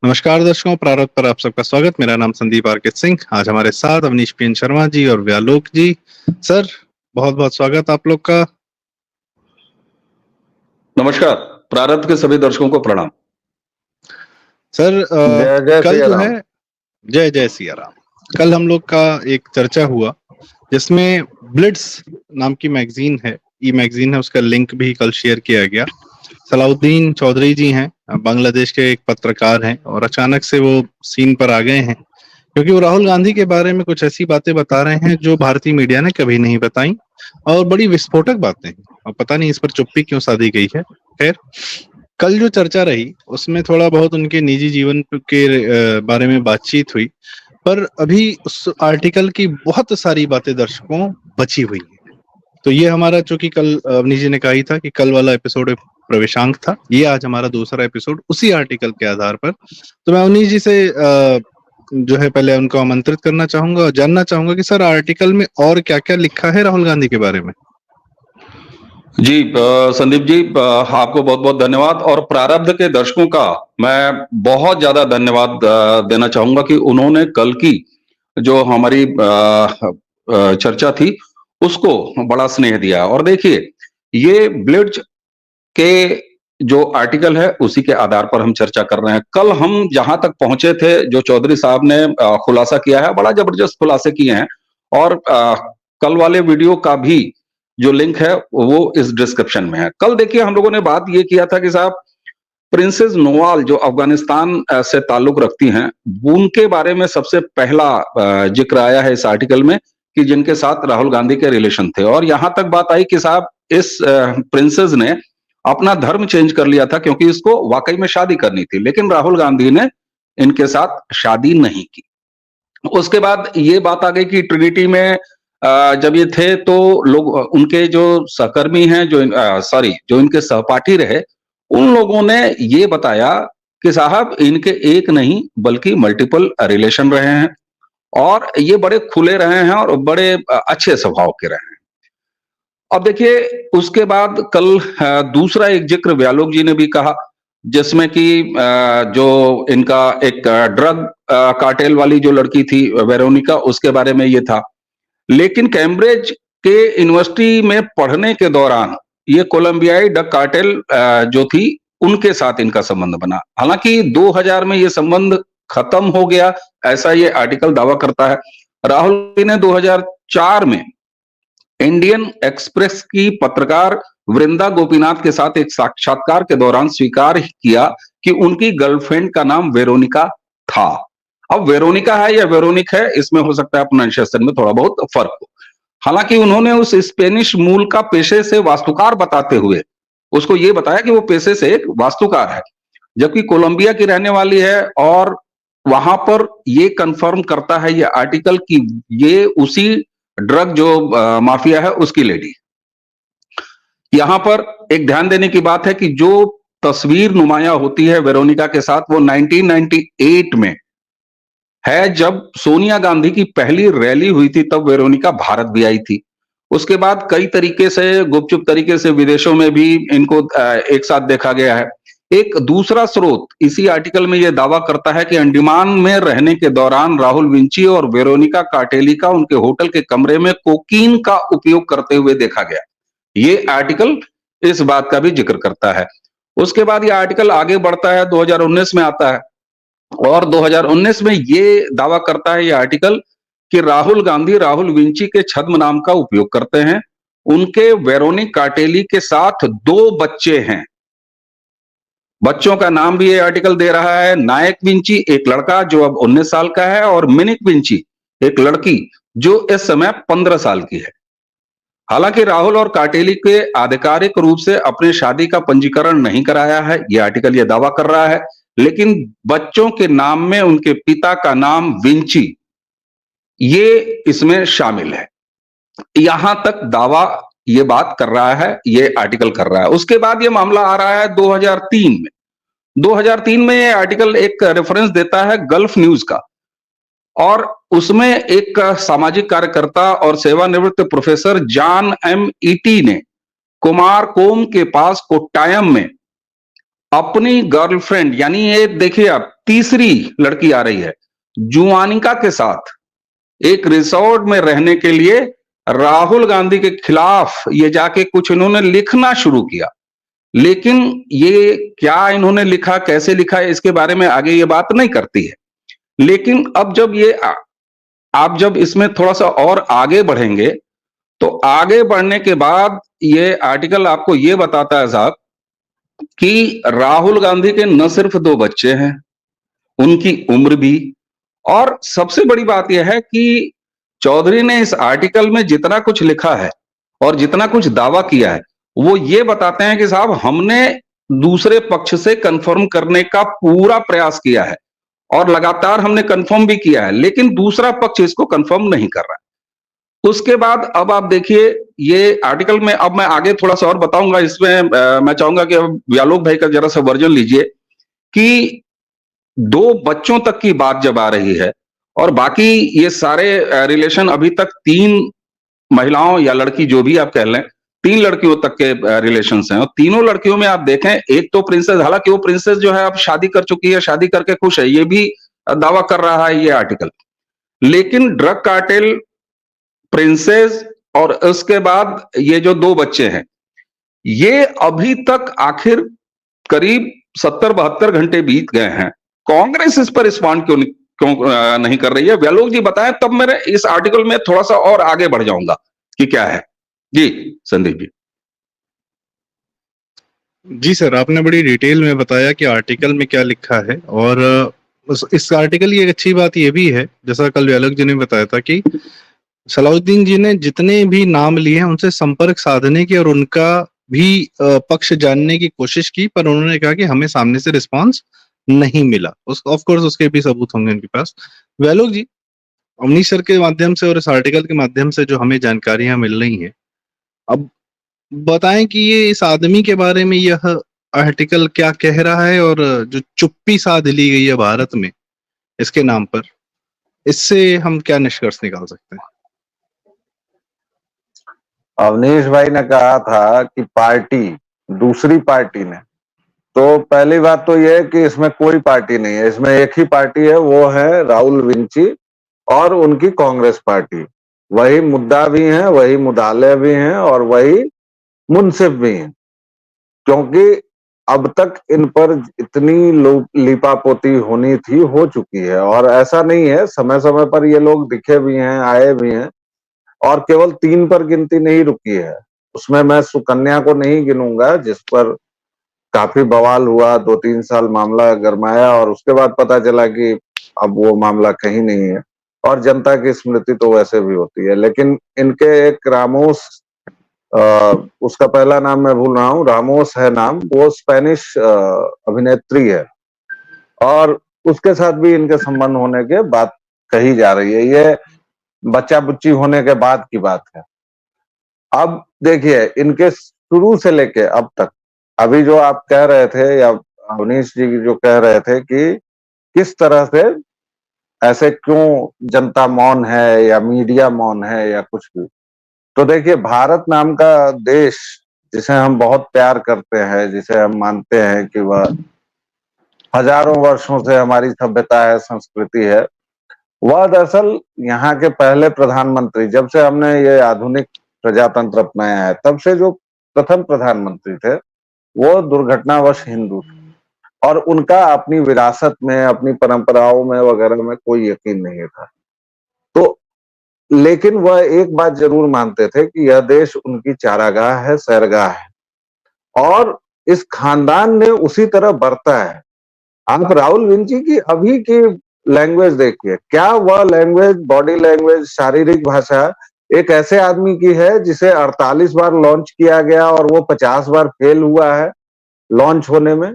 नमस्कार दर्शकों, प्रारंभ पर आप सबका स्वागत। मेरा नाम संदीप आरके सिंह। आज हमारे साथ अवनीश पीएन शर्मा जी और व्यालोक जी। सर, बहुत बहुत स्वागत आप लोग का। नमस्कार। प्रारब्ध के सभी दर्शकों को प्रणाम। सर जय जय कल सिया जो राम। है, जय जय सिया राम। कल हम लोग का एक चर्चा हुआ जिसमें ब्लिट्स नाम की मैगजीन है, ई मैगजीन है, उसका लिंक भी कल शेयर किया गया। सलाउद्दीन चौधरी जी हैं, बांग्लादेश के एक पत्रकार हैं, और अचानक से वो सीन पर आ गए हैं क्योंकि वो राहुल गांधी के बारे में कुछ ऐसी बातें बता रहे हैं जो भारतीय मीडिया ने कभी नहीं बताई, और बड़ी विस्फोटक बातें हैं, और पता नहीं इस पर चुप्पी क्यों साधी गई है। खैर, कल जो चर्चा रही उसमें थोड़ा बहुत उनके निजी जीवन के बारे में बातचीत हुई, पर अभी उस आर्टिकल की बहुत सारी बातें दर्शकों बची हुई हैं। तो ये हमारा, चूंकि कल अवनीश जी ने कहा ही था कि कल वाला एपिसोड प्रवेशांक था, ये आज हमारा दूसरा एपिसोड उसी आर्टिकल के आधार पर। तो मैं अवनीश जी से जो है पहले उनको आमंत्रित करना चाहूंगा और जानना चाहूंगा कि सर आर्टिकल में और क्या क्या लिखा है राहुल गांधी के बारे में। जी संदीप जी, आपको बहुत बहुत धन्यवाद। और प्रारब्ध के दर्शकों का मैं बहुत ज्यादा धन्यवाद देना चाहूंगा कि उन्होंने कल की जो हमारी चर्चा थी उसको बड़ा स्नेह दिया। और देखिए, ये ब्लिट्ज के जो आर्टिकल है उसी के आधार पर हम चर्चा कर रहे हैं। कल हम जहां तक पहुंचे थे, जो चौधरी साहब ने खुलासा किया है, बड़ा जबरदस्त खुलासे किए हैं। और कल वाले वीडियो का भी जो लिंक है वो इस डिस्क्रिप्शन में है। कल देखिए, हम लोगों ने बात ये किया था कि साहब, प्रिंसेस नोवाल जो अफगानिस्तान से ताल्लुक रखती हैं, उनके बारे में सबसे पहला जिक्र आया है इस आर्टिकल में कि जिनके साथ राहुल गांधी के रिलेशन थे। और यहां तक बात आई कि साहब, इस प्रिंसेस ने अपना धर्म चेंज कर लिया था क्योंकि इसको वाकई में शादी करनी थी, लेकिन राहुल गांधी ने इनके साथ शादी नहीं की। उसके बाद ये बात आ गई कि ट्रिनिटी में जब ये थे तो लोग, उनके जो सहकर्मी हैं, जो जो इनके सहपाठी रहे, उन लोगों ने ये बताया कि साहब, इनके एक नहीं बल्कि मल्टीपल रिलेशन रहे हैं और ये बड़े खुले रहे हैं और बड़े अच्छे स्वभाव के रहे हैं। अब देखिए, उसके बाद कल दूसरा एक जिक्र व्यालोक जी ने भी कहा, जिसमें कि जो इनका एक ड्रग कार्टेल वाली जो लड़की थी वेरोनिका, उसके बारे में ये था। लेकिन कैम्ब्रिज के यूनिवर्सिटी में पढ़ने के दौरान ये कोलंबियाई ड्रग कार्टेल जो थी, उनके साथ इनका संबंध बना। हालांकि 2000 में ये संबंध खत्म हो गया, ऐसा ये आर्टिकल दावा करता है। राहुल ने 2004 में इंडियन एक्सप्रेस की पत्रकार वृंदा गोपीनाथ के साथ एक साक्षात्कार के दौरान स्वीकार किया कि उनकी गर्लफ्रेंड का नाम वेरोनिका था। अब वेरोनिका है या वेरोनिक है, इसमें हो सकता है प्रोनाउंसिएशन में थोड़ा बहुत फर्क हो। हालांकि उन्होंने उस स्पेनिश मूल का पेशे से वास्तुकार बताते हुए उसको ये बताया कि वो पेशे से एक वास्तुकार है, जबकि कोलंबिया की रहने वाली है। और वहां पर ये कंफर्म करता है ये आर्टिकल कि ये उसी ड्रग जो माफिया है उसकी लेडी। यहां पर एक ध्यान देने की बात है कि जो तस्वीर नुमाया होती है वेरोनिका के साथ, वो 1998 में है, जब सोनिया गांधी की पहली रैली हुई थी, तब वेरोनिका भारत भी आई थी। उसके बाद कई तरीके से, गुपचुप तरीके से विदेशों में भी इनको एक साथ देखा गया है। एक दूसरा स्रोत इसी आर्टिकल में यह दावा करता है कि अंडमान में रहने के दौरान राहुल विंची और वेरोनिका कार्टेली का उनके होटल के कमरे में कोकीन का उपयोग करते हुए देखा गया। ये आर्टिकल इस बात का भी जिक्र करता है। उसके बाद यह आर्टिकल आगे बढ़ता है, 2019 में आता है, और 2019 में ये दावा करता है ये आर्टिकल कि राहुल गांधी राहुल विंची के छद्म नाम का उपयोग करते हैं। उनके वेरोनिक कार्टेली के साथ 2 बच्चे हैं। बच्चों का नाम भी ये आर्टिकल दे रहा है, नायक विंची, एक लड़का जो अब 19 साल का है, और मिनिक विंची, एक लड़की जो इस समय 15 साल की है। हालांकि राहुल और कार्टेली के आधिकारिक रूप से अपने शादी का पंजीकरण नहीं कराया है, यह आर्टिकल यह दावा कर रहा है, लेकिन बच्चों के नाम में उनके पिता का नाम विंची, ये इसमें शामिल है। यहां तक दावा ये बात कर रहा है, ये आर्टिकल कर रहा है। उसके बाद ये मामला आ रहा है 2003 में। 2003 में ये आर्टिकल एक रेफरेंस देता है गल्फ न्यूज का, और उसमें एक सामाजिक कार्यकर्ता और सेवानिवृत्त प्रोफेसर जॉन एम ईटी ने कुमार कोम के पास कोट्टायम में अपनी गर्लफ्रेंड, यानी ये देखिए आप तीसरी लड़की आ रही है, जुआनिका के साथ एक रिसोर्ट में रहने के लिए राहुल गांधी के खिलाफ ये जाके कुछ इन्होंने लिखना शुरू किया। लेकिन ये क्या इन्होंने लिखा, कैसे लिखा है, इसके बारे में आगे ये बात नहीं करती है। लेकिन अब जब ये आप जब इसमें थोड़ा-सा और आगे बढ़ेंगे, तो आगे बढ़ने के बाद ये आर्टिकल आपको ये बताता है साहब कि राहुल गांधी के न सिर्फ 2 बच्चे हैं, उनकी उम्र भी, और सबसे बड़ी बात यह है कि चौधरी ने इस आर्टिकल में जितना कुछ लिखा है और जितना कुछ दावा किया है, वो ये बताते हैं कि साहब हमने दूसरे पक्ष से कंफर्म करने का पूरा प्रयास किया है और लगातार हमने कंफर्म भी किया है, लेकिन दूसरा पक्ष इसको कंफर्म नहीं कर रहा है। उसके बाद अब आप देखिए ये आर्टिकल में, अब मैं आगे थोड़ा-सा और बताऊँगा इसमें, मैं चाहूँगा कि अब व्यालोक भाई का ज़रा-सा वर्जन लीजिए कि 2 बच्चों तक की बात जब आ रही है और बाकी ये सारे रिलेशन अभी तक 3 महिलाओं या लड़की जो भी आप कह लें, 3 लड़कियों तक के रिलेशंस हैं और तीनों लड़कियों में आप देखें, एक तो प्रिंसेस, हालाँकि वो प्रिंसेस जो है अब शादी कर चुकी है, शादी करके खुश है, ये भी दावा कर रहा है ये आर्टिकल। लेकिन ड्रग कार्टेल, प्रिंसेस और उसके बाद ये जो 2 बच्चे हैं, ये अभी तक आखिर करीब 70-72 घंटे बीत गए हैं। कांग्रेस इस पर रिस्पॉन्ड क्यों नहीं कर रही है? व्यालोक जी बताएं, तब मैं इस आर्टिकल में थोड़ा-सा और आगे बढ़ जाऊँगा कि क्या है। जी, संदीप जी। जी सर, आपने बड़ी डिटेल में बताया कि आर्टिकल में क्या लिखा है और इस आर्टिकल की एक अच्छी बात ये भी है, जैसा कल व्यालोक जी ने बताया था कि सलाउद्दीन जी ने जितने भी नाम लिए हैं उनसे संपर्क साधने की और उनका भी पक्ष जानने की कोशिश की, पर उन्होंने कहा कि हमें सामने से रिस्पॉन्स नहीं मिला। ऑफ कोर्स उसके भी सबूत होंगे उनके पास। व्यालोक जी, अवनीश सर के माध्यम से और इस आर्टिकल के माध्यम से जो हमें जानकारियां मिल रही हैं, अब बताएं कि ये इस आदमी के बारे में यह आर्टिकल क्या कह रहा है और जो चुप्पी साध ली गई है भारत में इसके नाम पर, इससे हम क्या निष्कर्ष निकाल सकते हैं? अवनीश भाई ने कहा था कि पार्टी, दूसरी पार्टी ने, तो पहली बात तो यह है कि इसमें कोई पार्टी नहीं है, इसमें एक ही पार्टी है, वो है राहुल विंची और उनकी कांग्रेस पार्टी। वही मुद्दा भी है, वही मुद्दालय भी हैं और वही मुंसिफ भी हैं, क्योंकि अब तक इन पर इतनी लीपापोती होनी थी, हो चुकी है। और ऐसा नहीं है, समय समय पर ये लोग दिखे भी हैं, आए भी हैं, और केवल 3 पर गिनती नहीं रुकी है। उसमें मैं सुकन्या को नहीं गिनूंगा, जिस पर काफी बवाल हुआ, 2-3 साल मामला गरमाया और उसके बाद पता चला कि अब वो मामला कहीं नहीं है, और जनता की स्मृति तो वैसे भी होती है। लेकिन इनके एक रामोस, उसका पहला नाम मैं भूल रहा हूँ, रामोस है नाम, वो स्पेनिश अभिनेत्री है और उसके साथ भी इनके संबंध होने के बात कही जा रही है। ये बच्चा बुच्ची होने के बाद की बात है। अब देखिए, इनके शुरू से लेके अब तक, अभी जो आप कह रहे थे या अवनीश जी जो कह रहे थे कि किस तरह से ऐसे क्यों जनता मौन है या मीडिया मौन है या कुछ भी, तो देखिए, भारत नाम का देश जिसे हम बहुत प्यार करते हैं, जिसे हम मानते हैं कि वह हजारों वर्षों से हमारी सभ्यता है, संस्कृति है, वह दरअसल यहाँ के पहले प्रधानमंत्री, जब से हमने ये आधुनिक प्रजातंत्र अपनाया है, तब से जो प्रथम प्रधानमंत्री थे वो दुर्घटनावश हिंदू थे और उनका अपनी विरासत में, अपनी परंपराओं में वगैरह में कोई यकीन नहीं था। तो लेकिन वह एक बात जरूर मानते थे कि यह देश उनकी चारागाह है, सैरगाह है, और इस खानदान ने उसी तरह बरता है। आप राहुल विंची की अभी की लैंग्वेज देखिए, क्या वह लैंग्वेज, बॉडी लैंग्वेज, शारीरिक भाषा एक ऐसे आदमी की है जिसे 48 बार लॉन्च किया गया और वो 50 बार फेल हुआ है लॉन्च होने में?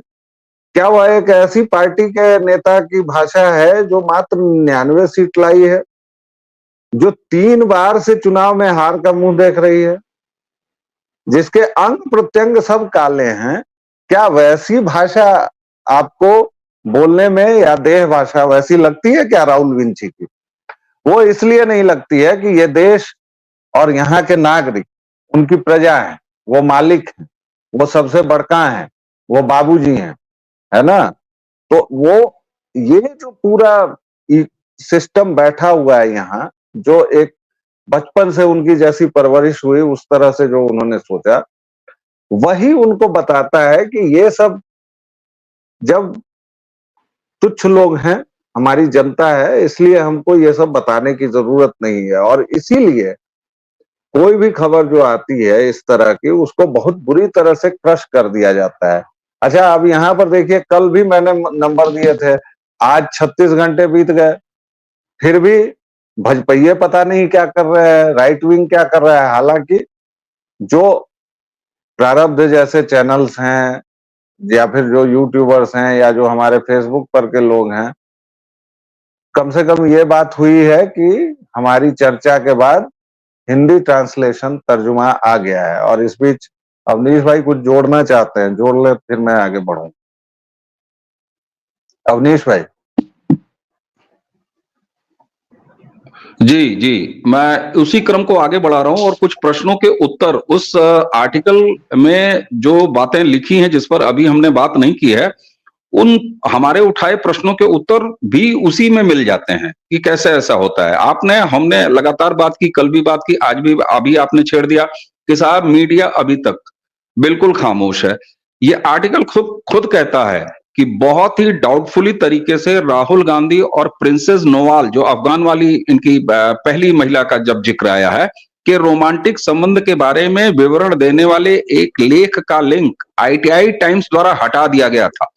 क्या वह एक ऐसी पार्टी के नेता की भाषा है जो मात्र 99 सीट लाई है, जो 3 बार से चुनाव में हार का मुंह देख रही है, जिसके अंग प्रत्यंग सब काले हैं? क्या वैसी भाषा आपको बोलने में या देह भाषा वैसी लगती है क्या राहुल विंची की? वो इसलिए नहीं लगती है कि ये देश और यहाँ के नागरिक उनकी प्रजा है, वो मालिक हैं, वो सबसे बड़का हैं, वो बाबूजी हैं, है ना। तो वो ये जो पूरा सिस्टम बैठा हुआ है यहाँ, जो एक बचपन से उनकी जैसी परवरिश हुई उस तरह से जो उन्होंने सोचा, वही उनको बताता है कि ये सब जब तुच्छ लोग हैं, हमारी जनता है, इसलिए हमको ये सब बताने की जरूरत नहीं है। और इसीलिए कोई भी खबर जो आती है इस तरह की, उसको बहुत बुरी तरह से क्रश कर दिया जाता है। अच्छा, अब यहाँ पर देखिए, कल भी मैंने नंबर दिए थे, आज 36 घंटे बीत गए, फिर भी भजपइये पता नहीं क्या कर रहे हैं, राइट विंग क्या कर रहा है। हालांकि जो प्रारब्ध जैसे चैनल्स हैं, या फिर जो यूट्यूबर्स हैं, या जो हमारे फेसबुक पर के लोग हैं, कम से कम ये बात हुई है कि हमारी चर्चा के बाद हिंदी ट्रांसलेशन तर्जुमा आ गया है। और इस बीच अवनीश भाई कुछ जोड़ना चाहते हैं, जोड़ ले, फिर मैं आगे बढ़ूं। अवनीश भाई। जी जी, मैं उसी क्रम को आगे बढ़ा रहा हूं और कुछ प्रश्नों के उत्तर उस आर्टिकल में जो बातें लिखी हैं जिस पर अभी हमने बात नहीं की है, उन हमारे उठाए प्रश्नों के उत्तर भी उसी में मिल जाते हैं कि कैसे ऐसा होता है। आपने हमने लगातार बात की, कल भी बात की, आज भी अभी आपने छेड़ दिया कि साहब मीडिया अभी तक बिल्कुल खामोश है। ये आर्टिकल खुद खुद कहता है कि बहुत ही डाउटफुली तरीके से राहुल गांधी और प्रिंसेस नोवाल, जो अफगान वाली इनकी पहली महिला का जब जिक्र आया है, कि रोमांटिक संबंध के बारे में विवरण देने वाले एक लेख का लिंक आईटीआई टाइम्स द्वारा हटा दिया गया था,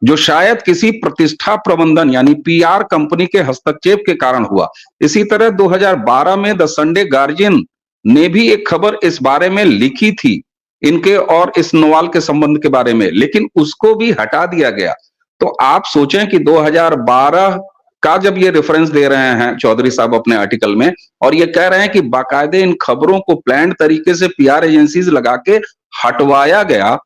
जो शायद किसी प्रतिष्ठा प्रबंधन यानी पीआर कंपनी के हस्तक्षेप के कारण हुआ। इसी तरह 2012 में द संडे गार्जियन ने भी एक खबर इस बारे में लिखी थी, इनके और इस नोवाल के संबंध के बारे में, लेकिन उसको भी हटा दिया गया। तो आप सोचें कि 2012 का जब ये रेफरेंस दे रहे हैं चौधरी साहब अपने आर्टिकल में, और ये कह रहे हैं कि बाकायदे इन खबरों को प्लान्ड तरीके से पीआर एजेंसीज लगा के हटवाया गया,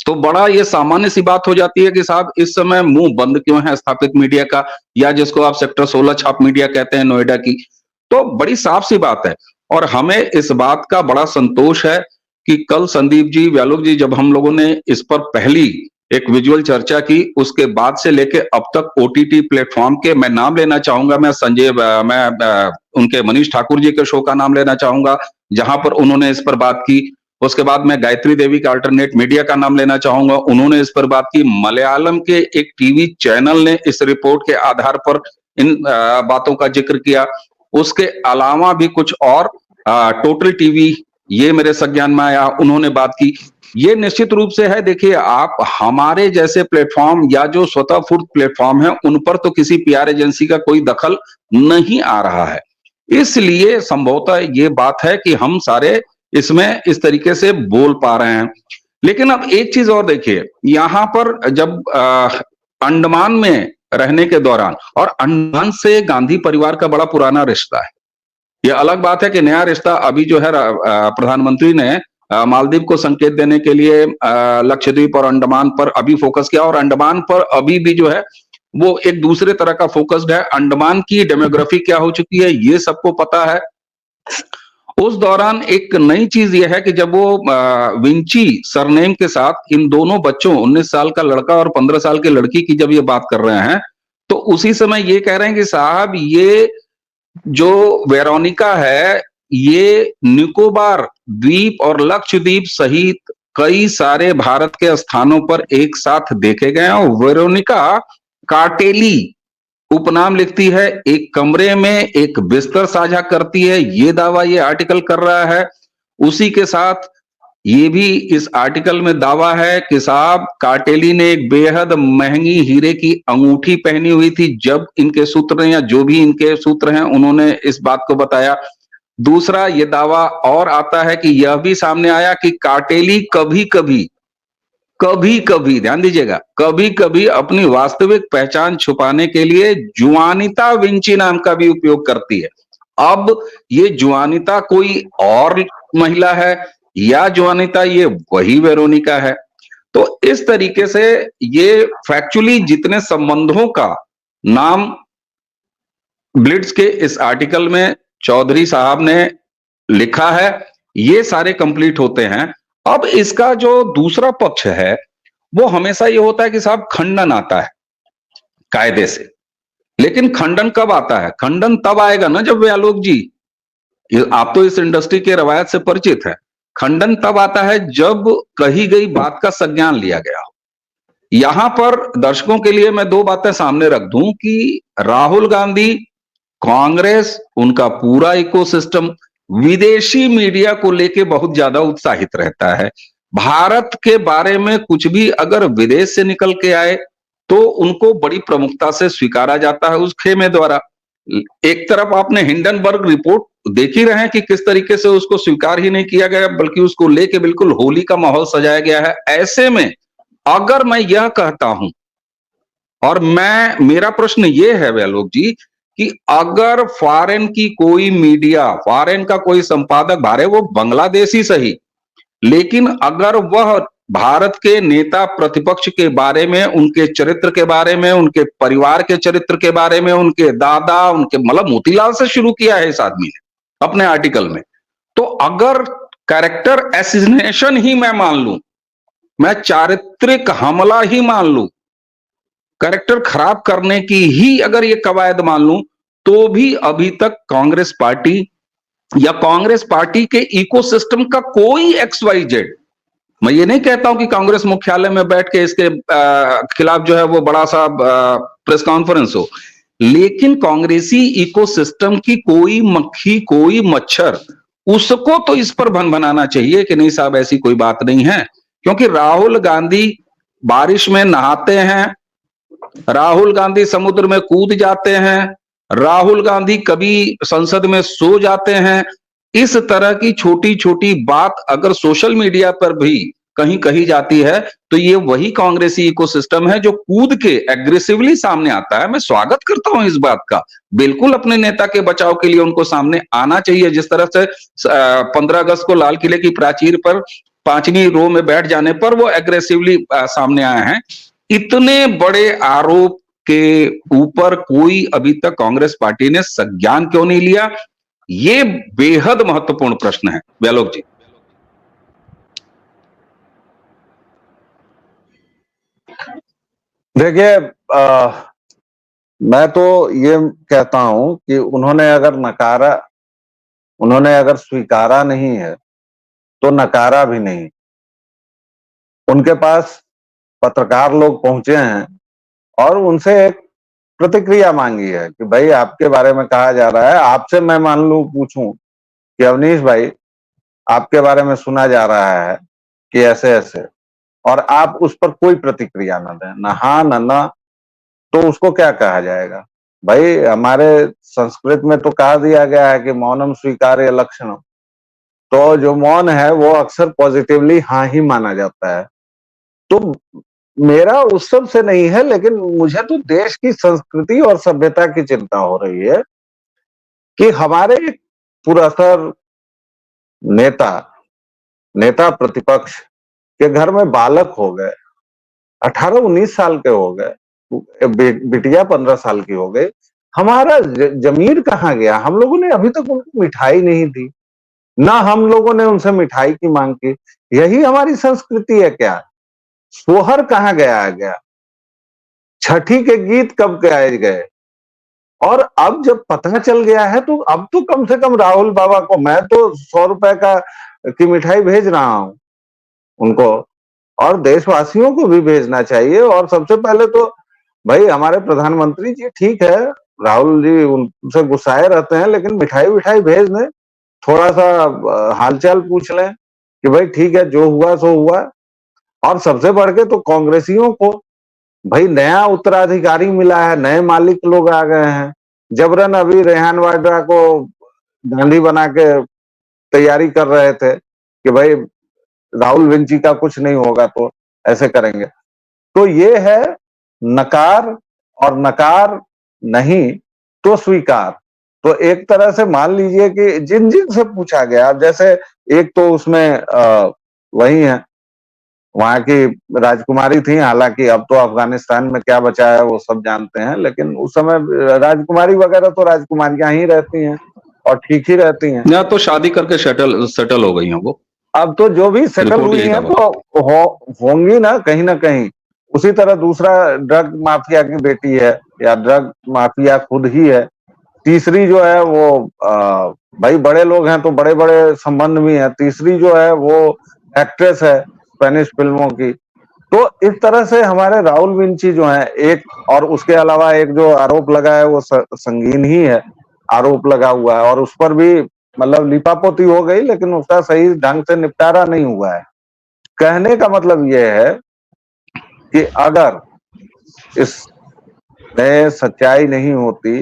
तो बड़ा ये सामान्य सी बात हो जाती है कि साहब इस समय मुंह बंद क्यों है स्थापित मीडिया का, या जिसको आप सेक्टर 16 छाप मीडिया कहते हैं नोएडा की। तो बड़ी साफ सी बात है, और हमें इस बात का बड़ा संतोष है कि कल संदीप जी, व्यालोक जी, जब हम लोगों ने इस पर पहली एक विजुअल चर्चा की, उसके बाद से लेके अब तक ओटीटी प्लेटफॉर्म के, मैं नाम लेना चाहूंगा, मैं संजय, मैं उनके मनीष ठाकुर जी के शो का नाम लेना चाहूंगा जहां पर उन्होंने इस पर बात की। उसके बाद मैं गायत्री देवी का अल्टरनेट मीडिया का नाम लेना चाहूंगा, उन्होंने इस पर बात की। मलयालम के एक टीवी चैनल ने इस रिपोर्ट के आधार पर इन बातों का जिक्र किया। उसके अलावा भी कुछ और टोटल टीवी, ये मेरे संज्ञान में आया, उन्होंने बात की। ये निश्चित रूप से है, देखिए आप, हमारे जैसे प्लेटफॉर्म या जो स्वतः फुर्त प्लेटफॉर्म है, उन पर तो किसी पीआर एजेंसी का कोई दखल नहीं आ रहा है। इसलिए संभवतः ये बात है कि हम सारे इसमें इस तरीके से बोल पा रहे हैं। लेकिन अब एक चीज और देखिए, यहां पर जब अंडमान में रहने के दौरान, और अंडमान से गांधी परिवार का बड़ा पुराना रिश्ता है, यह अलग बात है कि नया रिश्ता अभी जो है प्रधानमंत्री ने मालदीव को संकेत देने के लिए लक्षद्वीप और अंडमान पर अभी फोकस किया, और अंडमान पर अभी भी जो है वो एक दूसरे तरह का फोकस्ड है। अंडमान की डेमोग्राफी क्या हो चुकी है ये सबको पता है। उस दौरान एक नई चीज यह है कि जब वो विंची सरनेम के साथ इन दोनों बच्चों, 19 साल का लड़का और 15 साल की लड़की की जब ये बात कर रहे हैं, तो उसी समय ये कह रहे हैं कि साहब ये जो वेरोनिका है, ये निकोबार द्वीप और लक्षद्वीप सहित कई सारे भारत के स्थानों पर एक साथ देखे गए हैं। और वेरोनिका कार्टेली उपनाम लिखती है, एक कमरे में एक बिस्तर साझा करती है, ये दावा ये आर्टिकल कर रहा है। उसी के साथ ये भी इस आर्टिकल में दावा है कि साहब कार्टेली ने एक बेहद महंगी हीरे की अंगूठी पहनी हुई थी जब इनके सूत्र या जो भी इनके सूत्र हैं उन्होंने इस बात को बताया। दूसरा ये दावा और आता है कि यह भी सामने आया कि कार्टेली कभी कभी, ध्यान दीजिएगा, कभी कभी अपनी वास्तविक पहचान छुपाने के लिए जुआनिता विंची नाम का भी उपयोग करती है। अब ये जुआनिता कोई और महिला है या जुआनिता ये वही वेरोनिका है? तो इस तरीके से ये फैक्चुअली जितने संबंधों का नाम ब्लिट्स के इस आर्टिकल में चौधरी साहब ने लिखा है, ये सारे कंप्लीट होते हैं। अब इसका जो दूसरा पक्ष है वो हमेशा ये होता है कि साहब खंडन आता है कायदे से, लेकिन खंडन कब आता है? खंडन तब आएगा ना जब वे आलोक जी, आप तो इस इंडस्ट्री के रवायत से परिचित है, खंडन तब आता है जब कही गई बात का संज्ञान लिया गया हो। यहां पर दर्शकों के लिए मैं दो बातें सामने रख दूं कि राहुल गांधी, कांग्रेस, उनका पूरा इकोसिस्टम विदेशी मीडिया को लेके बहुत ज्यादा उत्साहित रहता है। भारत के बारे में कुछ भी अगर विदेश से निकल के आए तो उनको बड़ी प्रमुखता से स्वीकारा जाता है उस खेमे द्वारा। एक तरफ आपने हिंडनबर्ग रिपोर्ट देख ही रहे हैं कि किस तरीके से उसको स्वीकार ही नहीं किया गया, बल्कि उसको लेके बिल्कुल होली का माहौल सजाया गया है। ऐसे में अगर मैं यह कहता हूं, और मेरा प्रश्न यह है आलोक जी, कि अगर फॉरेन की कोई मीडिया, फॉरेन का कोई संपादक, भारे वो बांग्लादेशी सही, लेकिन अगर वह भारत के नेता प्रतिपक्ष के बारे में, उनके चरित्र के बारे में, उनके परिवार के चरित्र के बारे में, उनके दादा, उनके मतलब मोतीलाल से शुरू किया है इस आदमी ने अपने आर्टिकल में, तो अगर कैरेक्टर एसिनेशन ही मैं मान लूं, मैं चारित्रिक हमला ही मान लूं, कैरेक्टर खराब करने की ही अगर ये कवायद मान लूं, तो भी अभी तक कांग्रेस पार्टी या कांग्रेस पार्टी के इकोसिस्टम का कोई XYZ, मैं ये नहीं कहता हूं कि कांग्रेस मुख्यालय में बैठ के इसके खिलाफ जो है वो बड़ा सा प्रेस कॉन्फ्रेंस हो, लेकिन कांग्रेसी इकोसिस्टम की कोई मक्खी, कोई मच्छर, उसको तो इस पर भनभनाना चाहिए कि नहीं साहब ऐसी कोई बात नहीं है। क्योंकि राहुल गांधी बारिश में नहाते हैं, राहुल गांधी समुद्र में कूद जाते हैं, राहुल गांधी कभी संसद में सो जाते हैं। इस तरह की छोटी छोटी बात अगर सोशल मीडिया पर भी कहीं कही जाती है तो ये वही कांग्रेसी इकोसिस्टम है जो कूद के एग्रेसिवली सामने आता है। मैं स्वागत करता हूं इस बात का, बिल्कुल अपने नेता के बचाव के लिए उनको सामने आना चाहिए। जिस तरह से 15 अगस्त को लाल किले की प्राचीर पर 5वीं रो में बैठ जाने पर वो एग्रेसिवली सामने आए हैं, इतने बड़े आरोप के ऊपर कोई अभी तक कांग्रेस पार्टी ने संज्ञान क्यों नहीं लिया? ये बेहद महत्वपूर्ण प्रश्न है व्यालोक जी। देखिए, मैं तो ये कहता हूं कि उन्होंने अगर स्वीकारा नहीं है तो नकारा भी नहीं। उनके पास पत्रकार लोग पहुंचे हैं और उनसे एक प्रतिक्रिया मांगी है कि भाई आपके बारे में कहा जा रहा है, आपसे मैं मान लूं पूछूं कि अवनीश भाई आपके बारे में सुना जा रहा है कि ऐसे ऐसे, और आप उस पर कोई प्रतिक्रिया न दें, ना हाँ ना, तो उसको क्या कहा जाएगा? भाई हमारे संस्कृत में तो कहा दिया गया है कि मौनम स्वीकार्य लक्षणम, तो जो मौन है वो अक्सर पॉजिटिवली हाँ ही माना जाता है। तो मेरा उस सब से नहीं है, लेकिन मुझे तो देश की संस्कृति और सभ्यता की चिंता हो रही है कि हमारे पुरस्तर नेता प्रतिपक्ष के घर में बालक हो गए, 18-19 साल के हो गए, बिटिया 15 साल की हो गई। हमारा जमीर कहाँ गया? हम लोगों ने अभी तक उनको मिठाई नहीं दी, ना हम लोगों ने उनसे मिठाई की मांग की। यही हमारी संस्कृति है क्या? सोहर कहाँ गया? छठी के गीत कब गाए गए? और अब जब पता चल गया है तो अब तो कम से कम राहुल बाबा को मैं तो 100 रुपए की मिठाई भेज रहा हूं उनको, और देशवासियों को भी भेजना चाहिए। और सबसे पहले तो भाई हमारे प्रधानमंत्री जी, ठीक है राहुल जी उनसे गुस्साए रहते हैं, लेकिन मिठाई भेज दें, थोड़ा सा हालचाल पूछ लें कि भाई ठीक है जो हुआ सो हुआ। और सबसे बढ़ के तो कांग्रेसियों को भाई नया उत्तराधिकारी मिला है, नए मालिक लोग आ गए हैं, जबरन अभी रेहान वाड्रा को गांधी बना के तैयारी कर रहे थे कि भाई राहुल विंची का कुछ नहीं होगा तो ऐसे करेंगे। तो ये है नकार, और नकार नहीं तो स्वीकार। तो एक तरह से मान लीजिए कि जिन जिन से पूछा गया, जैसे एक तो उसमें वही है, वहां की राजकुमारी थी, हालांकि अब तो अफगानिस्तान में क्या बचा है वो सब जानते हैं, लेकिन उस समय राजकुमारी वगैरह तो राजकुमारियां ही रहती हैं और ठीक ही रहती हैं। या तो शादी करके सेटल हो गई हैं वो। अब तो जो भी सेटल रिपोर्ट हुई यही है था। तो होंगी ना कहीं। उसी तरह दूसरा ड्रग माफिया की बेटी है या ड्रग माफिया खुद ही है। तीसरी जो है वो भाई बड़े लोग हैं तो बड़े बड़े संबंध भी हैं। तीसरी जो है वो एक्ट्रेस है स्पेनिश फिल्मों की। तो इस तरह से हमारे राहुल विंची जो है एक, और उसके अलावा एक जो आरोप लगा है वो संगीन ही है आरोप लगा हुआ है, और उस पर भी मतलब लिपापोती हो गई लेकिन उसका सही ढंग से निपटारा नहीं हुआ है। कहने का मतलब ये है कि अगर इसमें सच्चाई नहीं होती,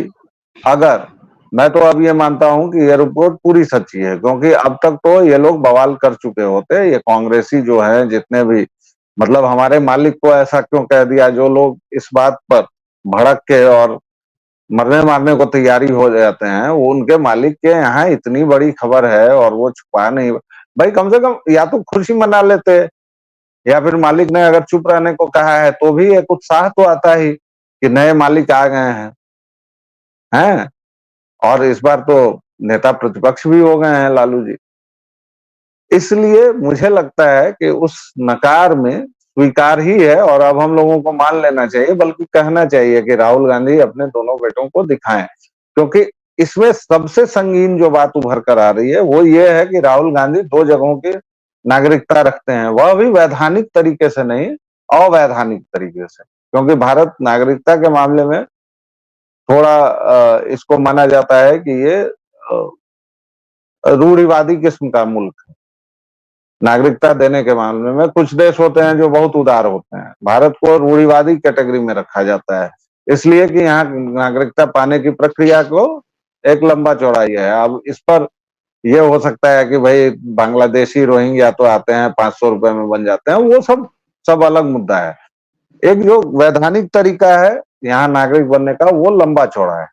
अगर, मैं तो अब ये मानता हूं कि ये रिपोर्ट पूरी सच्ची है, क्योंकि अब तक तो ये लोग बवाल कर चुके होते, ये कांग्रेसी जो है जितने भी, मतलब हमारे मालिक को ऐसा क्यों कह दिया, जो लोग इस बात पर भड़क के और मरने मारने को तैयारी हो जाते हैं, वो उनके मालिक के यहाँ इतनी बड़ी खबर है और वो छुपा नहीं। भाई कम से कम या तो खुशी मना लेते, या फिर मालिक ने अगर चुप रहने को कहा है तो भी एक उत्साह तो आता ही कि नए मालिक आ गए हैं। और इस बार तो नेता प्रतिपक्ष भी हो गए हैं लालू जी। इसलिए मुझे लगता है कि उस नकार में स्वीकार ही है, और अब हम लोगों को मान लेना चाहिए, बल्कि कहना चाहिए कि राहुल गांधी अपने दोनों बेटों को दिखाएं। क्योंकि इसमें सबसे संगीन जो बात उभर कर आ रही है वो ये है कि राहुल गांधी 2 जगहों की नागरिकता रखते हैं, वह भी वैधानिक तरीके से नहीं, अवैधानिक तरीके से। क्योंकि भारत नागरिकता के मामले में थोड़ा इसको माना जाता है कि ये रूढ़िवादी किस्म का मुल्क है। नागरिकता देने के मामले में कुछ देश होते हैं जो बहुत उदार होते हैं, भारत को रूढ़िवादी कैटेगरी में रखा जाता है, इसलिए कि यहाँ नागरिकता पाने की प्रक्रिया को एक लंबा चौड़ाई है। अब इस पर यह हो सकता है कि भाई बांग्लादेशी रोहिंग्या तो आते हैं 500 रुपए में बन जाते हैं, वो सब अलग मुद्दा है। एक जो वैधानिक तरीका है यहाँ नागरिक बनने का, वो लंबा चौड़ा है।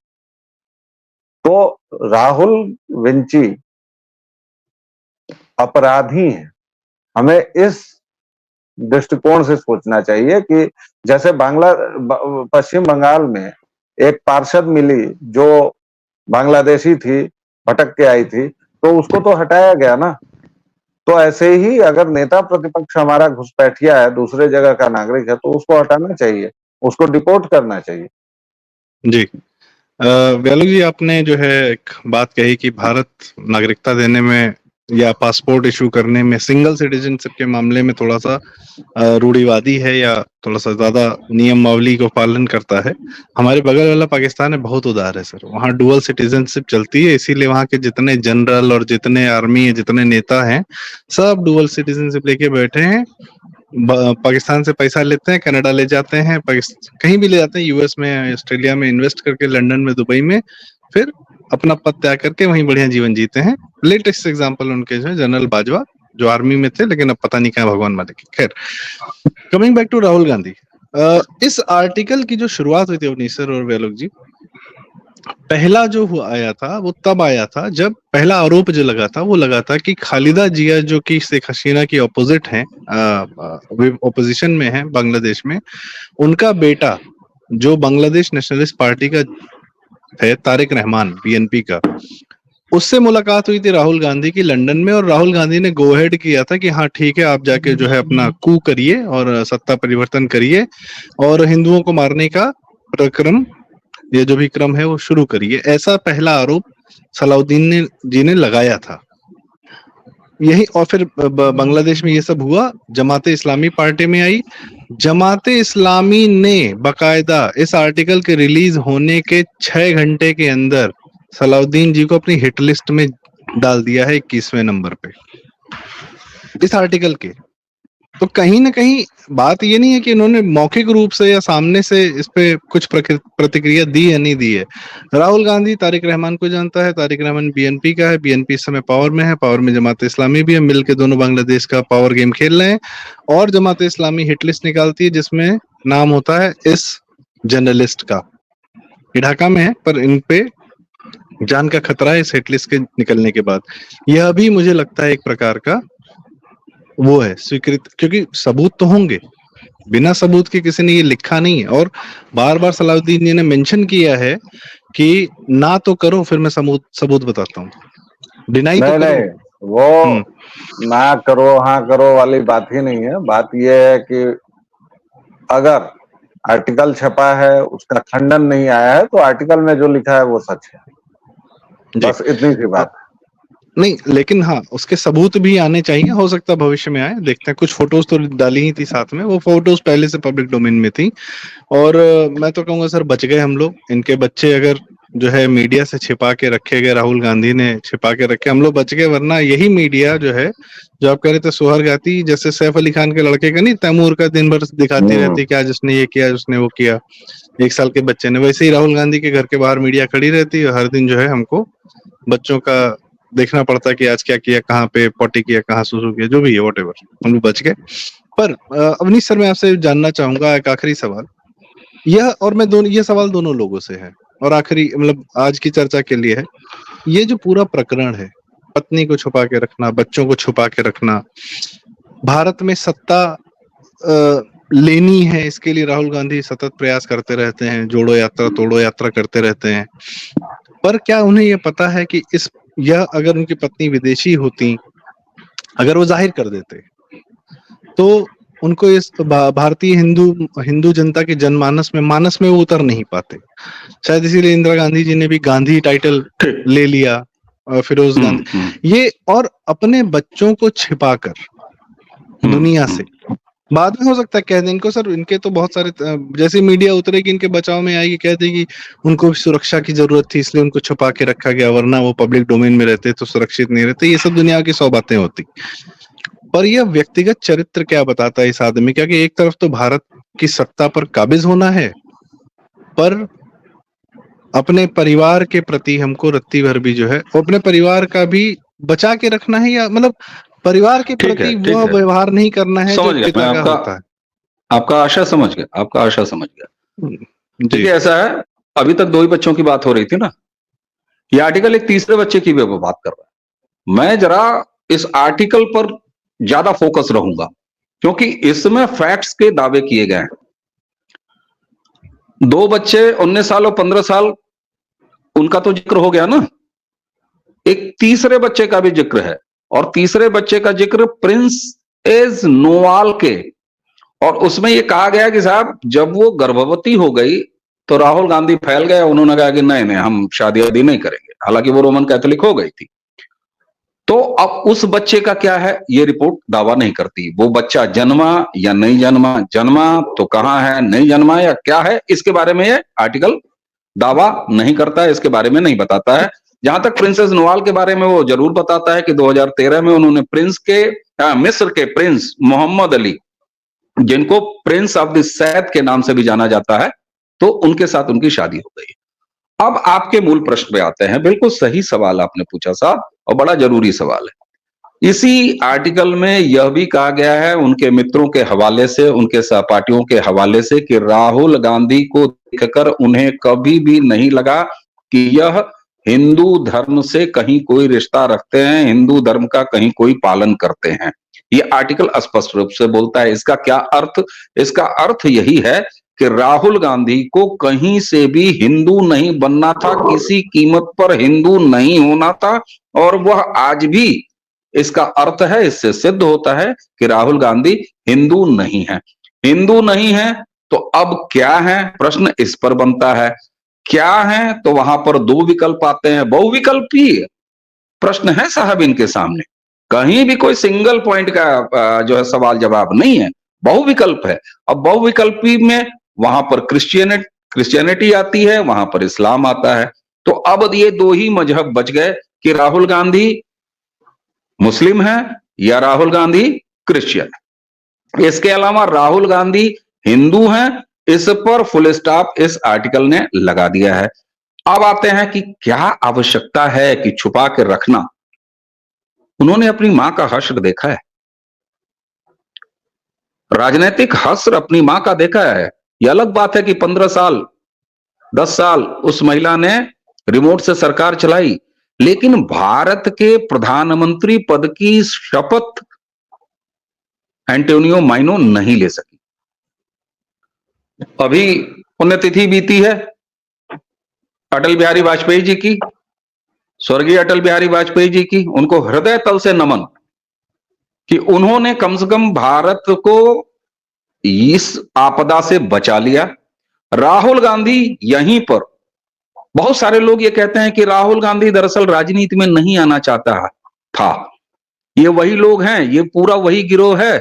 तो राहुल विंची अपराधी हैं। हमें इस दृष्टिकोण से सोचना चाहिए कि जैसे पश्चिम बंगाल में एक पार्षद मिली जो बांग्लादेशी थी, भटक के आई थी, तो उसको तो हटाया गया ना। तो ऐसे ही अगर नेता प्रतिपक्ष हमारा घुसपैठिया है, दूसरे जगह का नागरिक है, तो उसको हटाना चाहिए, उसको डिपोर्ट करना चाहिए। जी। व्यालू जी, आपने जो है एक बात कही कि भारत नागरिकता देने में या पासपोर्ट इशू करने में सिंगल सिटीजनशिप के मामले में थोड़ा सा रूढ़िवादी है या थोड़ा सा ज्यादा नियमावली को पालन करता है। हमारे बगल वाला पाकिस्तान है, बहुत उदार है सर, वहाँ डुअल सिटीजनशिप चलती है, इसीलिए वहाँ के जितने जनरल और जितने आर्मी है, जितने नेता हैं, सब डुअल सिटीजनशिप लेके बैठे हैं। पाकिस्तान से पैसा लेते हैं, कनाडा ले जाते हैं, कहीं भी ले जाते हैं, यूएस में, ऑस्ट्रेलिया में इन्वेस्ट करके, लंदन में, दुबई में, फिर अपना पद त्याग करके वहीं बढ़िया जीवन जीते हैं। लेटेस्ट एग्जांपल उनके जो है जनरल बाजवा, जो आर्मी में थे लेकिन अब पता नहीं कहाँ भगवान मालिक। खैर, coming back to Rahul Gandhi, इस आर्टिकल की जो शुरुआत हुई थी अवनीश सर और व्यालोक जी, पहला जो आया था वो तब आया था जब पहला आरोप जो लगा था वो लगा था कि खालिदा जिया, जो कि शेख हसीना की ऑपोजिट हैं, ऑपोजिशन में है बांग्लादेश में, उनका बेटा जो बांग्लादेश नेशनलिस्ट पार्टी का है, तारिक रहमान, बीएनपी का, उससे मुलाकात हुई थी राहुल गांधी की लंदन में, और राहुल गांधी ने गो अहेड किया था कि हाँ ठीक है, आप जाके जो है अपना कू करिए और सत्ता परिवर्तन करिए और हिंदुओं को मारने का प्रक्रम, ये जो भी क्रम है वो शुरू करिए। ऐसा पहला आरोप सलाउद्दीन जी ने लगाया था। यही, और फिर बांग्लादेश में ये सब हुआ, जमाते इस्लामी पार्टी में आई, जमाते इस्लामी ने बकायदा इस आर्टिकल के रिलीज होने के 6 घंटे के अंदर सलाउद्दीन जी को अपनी हिट लिस्ट में डाल दिया है 21वें नंबर पे इस आर्टिकल के। तो कहीं ना कहीं बात ये नहीं है कि इन्होंने मौखिक रूप से या सामने से इस पे कुछ प्रतिक्रिया दी या नहीं दी है। राहुल गांधी तारिक रहमान को जानता है, तारिक रहमान बीएनपी का है, बीएनपी इस समय पावर में है, पावर में जमात इस्लामी भी है, मिलके दोनों बांग्लादेश का पावर गेम खेल रहे हैं, और जमात इस्लामी हिट लिस्ट निकालती है जिसमें नाम होता है इस जर्नलिस्ट का। ये ढाका में है, पर इन पे जान का खतरा है इस हिट लिस्ट के निकलने के बाद। यह भी मुझे लगता है एक प्रकार का वो है स्वीकृत, क्योंकि सबूत तो होंगे, बिना सबूत के किसी ने ये लिखा नहीं है। और बार बार सलाउद्दीन जी ने मेंशन किया है कि ना तो करो, फिर मैं सबूत बताता हूँ, डिनाई तो करो। वो ना करो हाँ करो वाली बात ही नहीं है। बात यह है कि अगर आर्टिकल छपा है, उसका खंडन नहीं आया है, तो आर्टिकल में जो लिखा है वो सच है। जी। बस इतनी सी बात है। नहीं, लेकिन हाँ, उसके सबूत भी आने चाहिए, हो सकता है भविष्य में आए, देखते हैं। कुछ फोटोज तो डाली ही थी साथ में, वो फोटोज पहले से पब्लिक डोमेन में थी। और मैं तो कहूंगा सर, बच गए हम लोग। इनके बच्चे अगर जो है मीडिया से छिपा के रखे गए, राहुल गांधी ने छिपा के रखे, हम लोग बच गए। वरना यही मीडिया जो है, जो आप कह रहे थे सुहरगाती, जैसे सैफ अली खान के लड़के का नहीं, तैमूर का दिन भर दिखाती रहती कि आज उसने ये किया, आज उसने वो किया, 1 साल के बच्चे ने, वैसे ही राहुल गांधी के घर के बाहर मीडिया खड़ी रहती है। हर दिन जो है हमको बच्चों का देखना पड़ता है कि आज क्या किया, कहाँ पे पॉटी किया, कहाँ सुसु किया, जो भी है, वॉटेवर। हम लोग बच गए। पर अवनीश सर, मैं आपसे जानना चाहूंगा एक आखिरी सवाल। यह और मैं दोनों, ये सवाल दोनों लोगों से है, और आखिरी मतलब आज की चर्चा के लिए है। ये जो पूरा प्रकरण है, पत्नी को छुपा के रखना, बच्चों को छुपा के रखना, भारत में सत्ता लेनी है, इसके लिए राहुल गांधी सतत प्रयास करते रहते हैं, जोड़ो यात्रा तोड़ो यात्रा करते रहते हैं। पर क्या उन्हें यह पता है कि यह अगर उनकी पत्नी विदेशी होती, अगर वो जाहिर कर देते, तो उनको इस भारतीय हिंदू जनता के जनमानस में, मानस में वो उतर नहीं पाते। शायद इसीलिए इंदिरा गांधी जी ने भी गांधी टाइटल ले लिया, फिरोज गांधी ये, और अपने बच्चों को छिपाकर दुनिया से, बाद में हो सकता है कह दें इनको, सर इनके तो बहुत सारे जैसे मीडिया उतरेगी इनके बचाव में आएगी, कह देगी उनको भी सुरक्षा की जरूरत थी इसलिए उनको छुपा के रखा गया, वरना वो पब्लिक डोमेन में रहते तो सुरक्षित नहीं रहते। ये सब दुनिया की 100 बातें होती। पर यह व्यक्तिगत चरित्र क्या बताता है इस आदमी का, कि एक तरफ तो भारत की सत्ता पर काबिज होना है, पर अपने परिवार के प्रति हमको रत्ती भर भी जो है वो अपने परिवार का भी बचा के रखना है, या मतलब परिवार के प्रति वह व्यवहार नहीं करना है जो पिता का होता है। आपका आशा समझ गया, आपका आशा समझ गया। जी, ऐसा है, अभी तक 2 ही बच्चों की बात हो रही थी ना, ये आर्टिकल एक तीसरे बच्चे की भी बात कर रहा है। मैं जरा इस आर्टिकल पर ज्यादा फोकस रहूंगा, क्योंकि इसमें फैक्ट्स के दावे किए गए हैं। 2 बच्चे 19 साल और 15 साल, उनका तो जिक्र हो गया ना। एक तीसरे बच्चे का भी जिक्र है, और तीसरे बच्चे का जिक्र प्रिंस एज नोवाल के, और उसमें यह कहा गया कि साहब जब वो गर्भवती हो गई तो राहुल गांधी फैल गए, उन्होंने कहा कि नहीं नहीं हम शादी वादी नहीं करेंगे, हालांकि वो रोमन कैथोलिक हो गई थी। तो अब उस बच्चे का क्या है, ये रिपोर्ट दावा नहीं करती। वो बच्चा जन्मा या नहीं जन्मा, जन्मा तो कहां है, नहीं जन्मा या क्या है, इसके बारे में ये आर्टिकल दावा नहीं करता है, इसके बारे में नहीं बताता है। जहां तक प्रिंसेस नोवाल के बारे में वो जरूर बताता है कि 2013 में उन्होंने मिस्र के प्रिंस मोहम्मद अली, जिनको प्रिंस ऑफ द सैद के नाम से भी जाना जाता है, तो उनके साथ उनकी शादी हो गई। अब आपके मूल प्रश्न पे आते हैं। बिल्कुल सही सवाल आपने पूछा साहब, और बड़ा जरूरी सवाल है। इसी आर्टिकल में यह भी कहा गया है उनके मित्रों के हवाले से, उनके सहपाठियों के हवाले से, कि राहुल गांधी को देखकर उन्हें कभी भी नहीं लगा कि यह हिंदू धर्म से कहीं कोई रिश्ता रखते हैं, हिंदू धर्म का कहीं कोई पालन करते हैं। ये आर्टिकल स्पष्ट रूप से बोलता है। इसका क्या अर्थ? इसका अर्थ यही है कि राहुल गांधी को कहीं से भी हिंदू नहीं बनना था, किसी कीमत पर हिंदू नहीं होना था, और वह आज भी, इसका अर्थ है, इससे सिद्ध होता है कि राहुल गांधी हिंदू नहीं है। हिंदू नहीं है तो अब क्या है, प्रश्न इस पर बनता है। क्या है, तो वहां पर 2 विकल्प आते हैं। बहुविकल्पी प्रश्न है साहब इनके सामने, कहीं भी कोई सिंगल पॉइंट का जो है सवाल जवाब नहीं है, बहुविकल्प है। अब बहुविकल्पी में वहां पर क्रिश्चियनिटी आती है, वहां पर इस्लाम आता है। तो अब ये 2 ही मजहब बच गए कि राहुल गांधी मुस्लिम है या राहुल गांधी क्रिश्चियन है। इसके अलावा राहुल गांधी हिंदू हैं, इस पर फुल स्टॉप इस आर्टिकल ने लगा दिया है। अब आते हैं कि क्या आवश्यकता है कि छुपा के रखना। उन्होंने अपनी मां का हश्र देखा है, राजनीतिक हश्र अपनी मां का देखा है। यह अलग बात है कि 15 साल 10 साल उस महिला ने रिमोट से सरकार चलाई, लेकिन भारत के प्रधानमंत्री पद की शपथ एंटोनियो माइनो नहीं ले सकी। अभी पुण्यतिथि बीती है अटल बिहारी वाजपेयी जी की, स्वर्गीय अटल बिहारी वाजपेयी जी की, उनको हृदय तल से नमन कि उन्होंने कम से कम भारत को इस आपदा से बचा लिया। राहुल गांधी यहीं पर, बहुत सारे लोग ये कहते हैं कि राहुल गांधी दरअसल राजनीति में नहीं आना चाहता था। ये वही लोग हैं, ये पूरा वही गिरोह है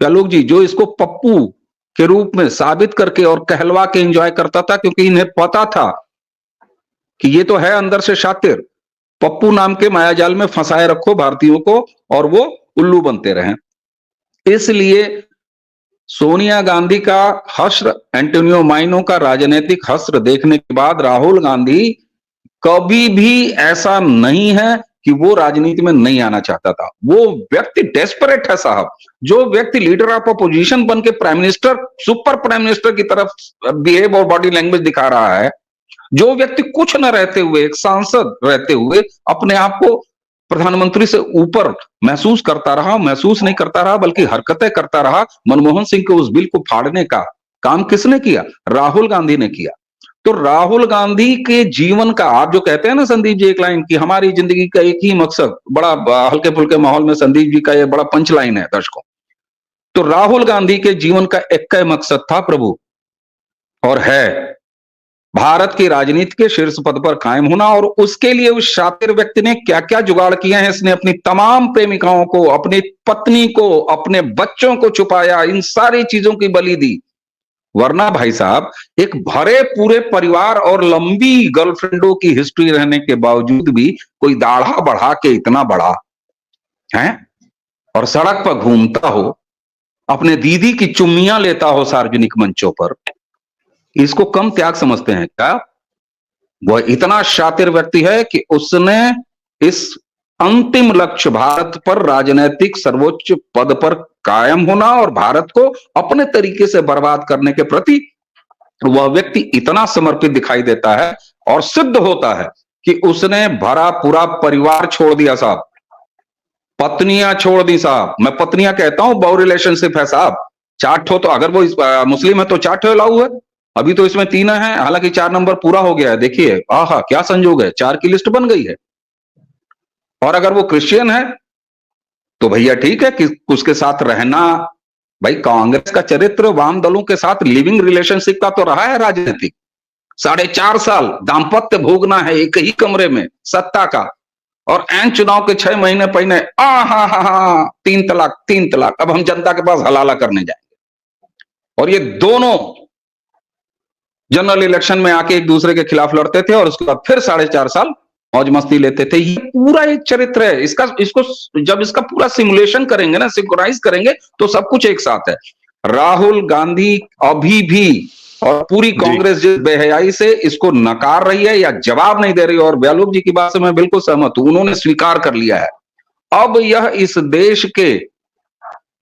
आलोक जी, जो इसको पप्पू के रूप में साबित करके और कहलवा के एंजॉय करता था, क्योंकि इन्हें पता था कि ये तो है अंदर से शातिर। पप्पू नाम के मायाजाल में फंसाए रखो भारतीयों को और वो उल्लू बनते रहें। इसलिए सोनिया गांधी का हश्र, एंटोनियो माइनो का राजनीतिक हश्र देखने के बाद राहुल गांधी कभी भी ऐसा नहीं है कि वो राजनीति में नहीं आना चाहता था। वो व्यक्ति डेस्परेट है साहब। जो व्यक्ति लीडर ऑफ अपोजिशन बन के prime minister, super prime minister की तरफ बिहेव और बॉडी लैंग्वेज दिखा रहा है, जो व्यक्ति कुछ न रहते हुए, एक सांसद रहते हुए अपने आप को प्रधानमंत्री से ऊपर महसूस करता रहा, महसूस नहीं करता रहा बल्कि हरकतें करता रहा। मनमोहन सिंह के उस बिल को फाड़ने का काम किसने किया? राहुल गांधी ने किया। तो राहुल गांधी के जीवन का, आप जो कहते हैं ना संदीप जी एक लाइन की, हमारी जिंदगी का एक ही मकसद, बड़ा हल्के फुल्के माहौल में संदीप जी का ये बड़ा पंच लाइन है दर्शकों। तो राहुल गांधी के जीवन का एक ही मकसद था प्रभु, और है भारत की राजनीति के शीर्ष पद पर कायम होना। और उसके लिए उस शातिर व्यक्ति ने क्या क्या जुगाड़ किए हैं। इसने अपनी तमाम प्रेमिकाओं को, अपनी पत्नी को, अपने बच्चों को छुपाया, इन सारी चीजों की बलि दी। वरना भाई साहब, एक भरे पूरे परिवार और लंबी गर्लफ्रेंडों की हिस्ट्री रहने के बावजूद भी कोई दाढ़ा बढ़ा के इतना बड़ा है और सड़क पर घूमता हो, अपने दीदी की चुम्मियां लेता हो सार्वजनिक मंचों पर, इसको कम त्याग समझते हैं क्या? वह इतना शातिर व्यक्ति है कि उसने इस अंतिम लक्ष्य, भारत पर राजनीतिक सर्वोच्च पद पर कायम होना और भारत को अपने तरीके से बर्बाद करने के प्रति वह व्यक्ति इतना समर्पित दिखाई देता है और सिद्ध होता है कि उसने भरा पूरा परिवार छोड़ दिया साहब, पत्नियां छोड़ दी साहब। मैं पत्नियां कहता हूं, बहु रिलेशनशिप है साहब। चार ठो तो, अगर वो मुस्लिम है तो 4 ठो अलाउ है। अभी तो इसमें 3 है, हालांकि 4 नंबर पूरा हो गया है। देखिए आहा क्या संजोग है, 4 की लिस्ट बन गई है। और अगर वो क्रिश्चियन है तो भैया ठीक है कि उसके साथ रहना। भाई कांग्रेस का चरित्र वाम दलों के साथ लिविंग रिलेशनशिप का तो रहा है राजनीतिक। 4.5 साल दाम्पत्य भोगना है एक ही कमरे में सत्ता का, और एन चुनाव के 6 महीने पहले 3 तलाक 3 तलाक, अब हम जनता के पास हलाला करने जाएंगे। और ये दोनों जनरल इलेक्शन में आके एक दूसरे के खिलाफ लड़ते थे और उसके बाद फिर 4.5 साल मौज मस्ती लेते थे। ये पूरा एक चरित्र है इसको जब इसका पूरा सिमुलेशन करेंगे ना, सिंक्रोनाइज करेंगे, तो सब कुछ एक साथ है। राहुल गांधी अभी भी और पूरी कांग्रेस जिस बेहयाई से इसको नकार रही है या जवाब नहीं दे रही है, और व्यालोक जी की बात से मैं बिल्कुल सहमत हूं, उन्होंने स्वीकार कर लिया है। अब यह इस देश के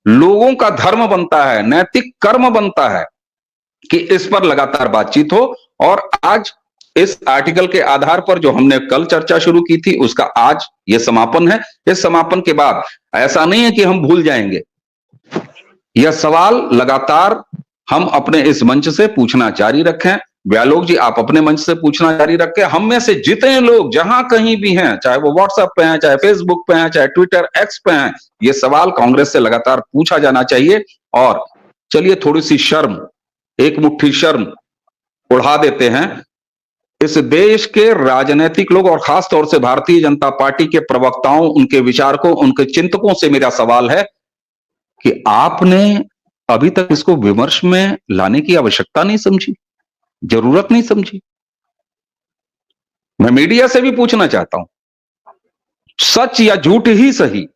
लोगों का धर्म बनता है, नैतिक कर्म बनता है कि इस पर लगातार बातचीत हो। और आज इस आर्टिकल के आधार पर जो हमने कल चर्चा शुरू की थी, उसका आज ये समापन है। इस समापन के बाद ऐसा नहीं है कि हम भूल जाएंगे। यह सवाल लगातार हम अपने इस मंच से पूछना जारी रखें। व्यालोक जी आप अपने मंच से पूछना जारी रखें। हम में से जितने लोग जहां कहीं भी हैं, चाहे वो व्हाट्सएप पे हैं, चाहे फेसबुक पे हैं, चाहे ट्विटर एक्स पे हैं, ये सवाल कांग्रेस से लगातार पूछा जाना चाहिए। और चलिए थोड़ी सी शर्म, एक मुट्ठी शर्म उड़ा देते हैं। इस देश के राजनीतिक लोग और खास तौर से भारतीय जनता पार्टी के प्रवक्ताओं, उनके विचारकों, उनके चिंतकों से मेरा सवाल है कि आपने अभी तक इसको विमर्श में लाने की आवश्यकता नहीं समझी, जरूरत नहीं समझी। मैं मीडिया से भी पूछना चाहता हूं, सच या झूठ ही सही,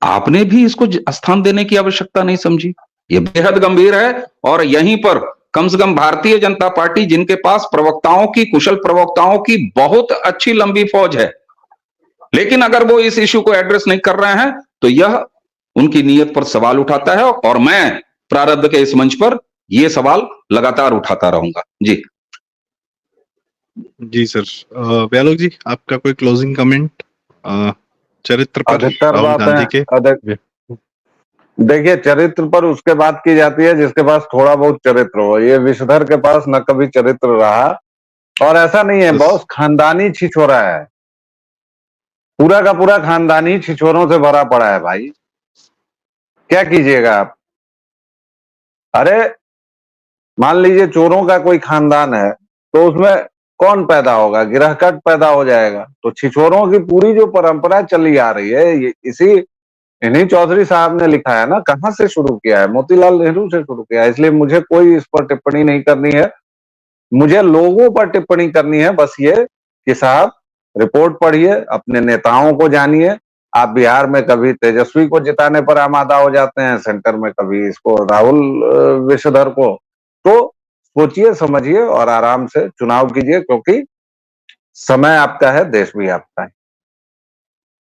आपने भी इसको स्थान देने की आवश्यकता नहीं समझी। यह बेहद गंभीर है। और यहीं पर कम से कम भारतीय जनता पार्टी, जिनके पास प्रवक्ताओं की, कुशल प्रवक्ताओं की बहुत अच्छी लंबी फौज है, लेकिन अगर वो इस इश्यू को एड्रेस नहीं कर रहे हैं तो यह उनकी नीयत पर सवाल उठाता है। और मैं प्रारब्ध के इस मंच पर यह सवाल लगातार उठाता रहूंगा। जी जी सर। व्यालोक जी आपका कोई क्लोजिंग कमेंट चरित्र पर अधिकतर राहुल गांधी के? देखिए, चरित्र पर उसके बात की जाती है जिसके पास थोड़ा बहुत चरित्र हो। ये विषधर के पास न कभी चरित्र रहा, और ऐसा नहीं है, बहुत खानदानी छिछोरा है। पूरा का पूरा खानदान ही छिछोरों से भरा पड़ा है भाई, क्या कीजिएगा आप। अरे मान लीजिए चोरों का कोई खानदान है तो उसमें कौन पैदा होगा, गिरहकट पैदा हो जाएगा। तो छिछोरों की पूरी जो परंपरा चली आ रही है ये इन्हीं चौधरी साहब ने लिखा है ना, कहां से शुरू किया है, मोतीलाल नेहरू से शुरू किया है। इसलिए मुझे कोई इस पर टिप्पणी नहीं करनी है, मुझे लोगों पर टिप्पणी करनी है बस ये कि साहब रिपोर्ट पढ़िए, अपने नेताओं को जानिए। आप बिहार में कभी तेजस्वी को जिताने पर आमादा हो जाते हैं, सेंटर में कभी इसको राहुल विषधर को। तो सोचिए समझिए और आराम से चुनाव कीजिए, क्योंकि समय आपका है, देश भी आपका है।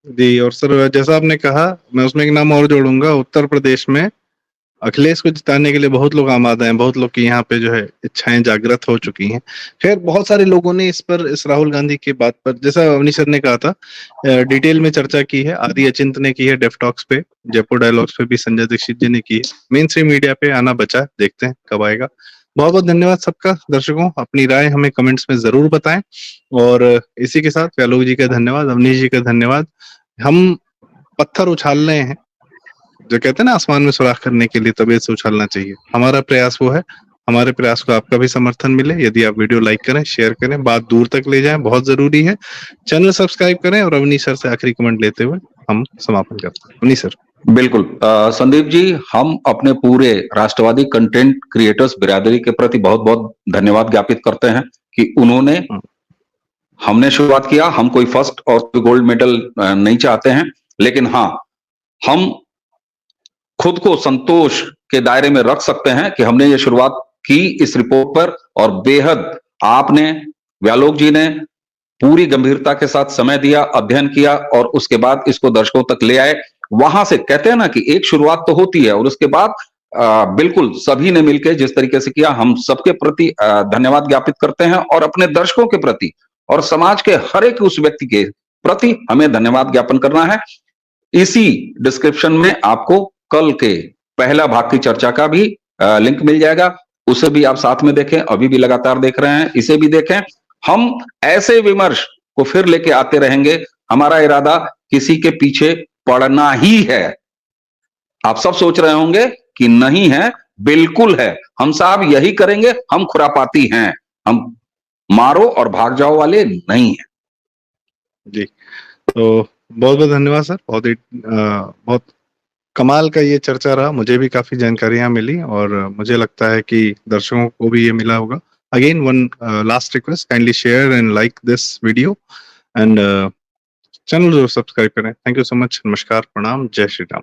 जी, और सर जैसा आपने कहा, मैं उसमें एक नाम और जोड़ूंगा। उत्तर प्रदेश में अखिलेश को जिताने के लिए बहुत लोग आमादा हैं, बहुत लोग की यहाँ पे जो है इच्छाएं जागृत हो चुकी हैं। खैर, बहुत सारे लोगों ने इस राहुल गांधी की बात पर, जैसा अवनी सर ने कहा था, डिटेल में चर्चा की है। आदि अचिंत ने की है डेफ टॉक्स पे, जयपुर डायलॉग्स पे भी संजय दीक्षित जी ने की है। मेन स्ट्रीम मीडिया पे आना बचा, देखते हैं कब आएगा। बहुत बहुत धन्यवाद सबका। दर्शकों, अपनी राय हमें कमेंट्स में जरूर बताएं। और इसी के साथ व्यालोक जी का धन्यवाद, अवनीश जी का धन्यवाद। हम पत्थर उछाल रहे हैं, जो कहते हैं ना आसमान में सुराख करने के लिए तबीयत से उछालना चाहिए। हमारा प्रयास वो है, हमारे प्रयास को आपका भी समर्थन मिले। यदि आप वीडियो लाइक करें, शेयर करें, बात दूर तक ले जाएं, बहुत जरूरी है। चैनल सब्सक्राइब करें और अवनीश सर से आखिरी कमेंट लेते हुए हम समापन करते हैं। अवनीश सर। बिल्कुल संदीप जी, हम अपने पूरे राष्ट्रवादी कंटेंट क्रिएटर्स बिरादरी के प्रति बहुत बहुत धन्यवाद ज्ञापित करते हैं कि उन्होंने, हमने शुरुआत किया, हम कोई फर्स्ट और कोई गोल्ड मेडल नहीं चाहते हैं, लेकिन हाँ, हम खुद को संतोष के दायरे में रख सकते हैं कि हमने ये शुरुआत की इस रिपोर्ट पर, और बेहद आपने, व्यालोक जी ने पूरी गंभीरता के साथ समय दिया, अध्ययन किया और उसके बाद इसको दर्शकों तक ले आए। वहां से कहते हैं ना कि एक शुरुआत तो होती है और उसके बाद बिल्कुल सभी ने मिलकर जिस तरीके से किया, हम सबके प्रति धन्यवाद ज्ञापित करते हैं और अपने दर्शकों के प्रति और समाज के हर एक उस व्यक्ति के प्रति हमें धन्यवाद ज्ञापन करना है। इसी डिस्क्रिप्शन में आपको कल के पहला भाग की चर्चा का भी लिंक मिल जाएगा, उसे भी आप साथ में देखें। अभी भी लगातार देख रहे हैं, इसे भी देखें। हम ऐसे विमर्श को फिर लेके आते रहेंगे। हमारा इरादा किसी के पीछे पड़ना ही है। आप सब सोच रहे होंगे कि नहीं है, बिल्कुल है। हम साहब यही करेंगे, हम खुरापाती हैं, हम मारो और भाग जाओ वाले नहीं है। जी, तो बहुत बहुत धन्यवाद सर। बहुत कमाल का ये चर्चा रहा, मुझे भी काफी जानकारियां मिली और मुझे लगता है कि दर्शकों को भी ये मिला होगा। Again one last request, kindly share and like this video and channel जरूर सब्सक्राइब करें। Thank you so much. नमस्कार, प्रणाम, जय श्री राम।